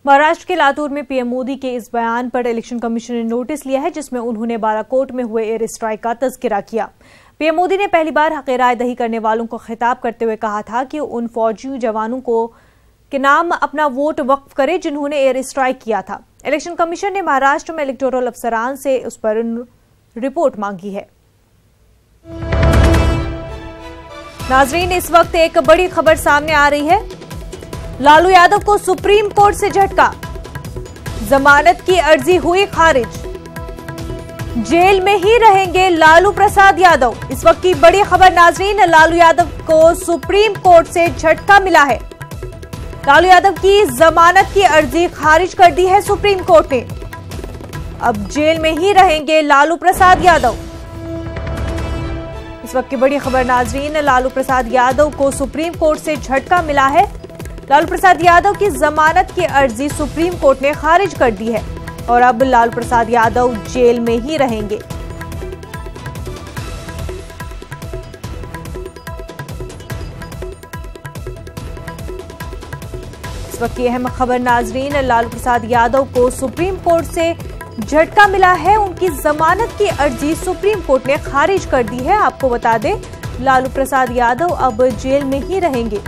महाराष्ट्र के लातूर में पीएम मोदी के इस बयान पर इलेक्शन कमीशन ने नोटिस लिया है, जिसमें उन्होंने बालाकोट में हुए एयर स्ट्राइक का तज़किरा किया। पीएम मोदी ने पहली बार हक़ राय दही करने वालों को खिताब करते हुए कहा था कि उन फौजी जवानों के नाम अपना वोट वक्फ करे जिन्होंने एयर स्ट्राइक किया था। इलेक्शन कमीशन ने महाराष्ट्र में इलेक्टोरल अफसरान से उस पर रिपोर्ट मांगी है। नाजरीन, इस वक्त एक बड़ी खबर सामने आ रही है। लालू यादव को सुप्रीम कोर्ट से झटका, जमानत की अर्जी हुई खारिज, जेल में ही रहेंगे लालू प्रसाद यादव। इस वक्त की बड़ी खबर नाजरीन, लालू यादव को सुप्रीम कोर्ट से झटका मिला है। लालू यादव की जमानत की अर्जी खारिज कर दी है सुप्रीम कोर्ट ने। अब जेल में ही रहेंगे लालू प्रसाद यादव। इस वक्त की बड़ी खबर नाजरीन, लालू प्रसाद यादव को सुप्रीम कोर्ट से झटका मिला है। लालू प्रसाद यादव की जमानत की अर्जी सुप्रीम कोर्ट ने खारिज कर दी है और अब लालू प्रसाद यादव जेल में ही रहेंगे। इस वक्त की अहम खबर नाजरीन, लालू प्रसाद यादव को सुप्रीम कोर्ट से झटका मिला है। उनकी जमानत की अर्जी सुप्रीम कोर्ट ने खारिज कर दी है। आपको बता दें, लालू प्रसाद यादव अब जेल में ही रहेंगे।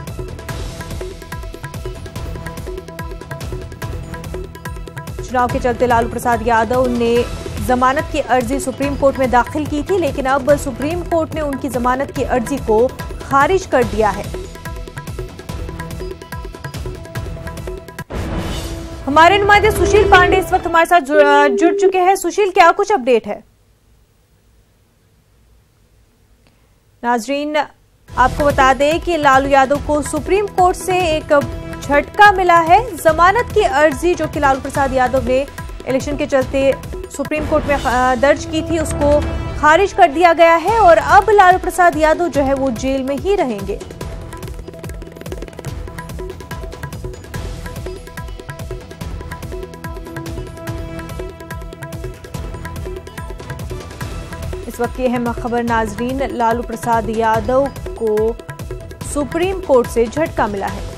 चुनाव के चलते लालू प्रसाद यादव ने जमानत की अर्जी सुप्रीम कोर्ट में दाखिल की थी, लेकिन अब सुप्रीम कोर्ट ने उनकी जमानत की अर्जी को खारिज कर दिया है। हमारे नुमाइंदे सुशील पांडे इस वक्त हमारे साथ जुड़ चुके हैं। सुशील, क्या कुछ अपडेट है? नाजरीन, आपको बता दें कि लालू यादव को सुप्रीम कोर्ट से एक झटका मिला है। जमानत की अर्जी जो कि लालू प्रसाद यादव ने इलेक्शन के चलते सुप्रीम कोर्ट में दर्ज की थी, उसको खारिज कर दिया गया है और अब लालू प्रसाद यादव जो है वो जेल में ही रहेंगे। इस वक्त की अहम खबर नाजरीन, लालू प्रसाद यादव को सुप्रीम कोर्ट से झटका मिला है।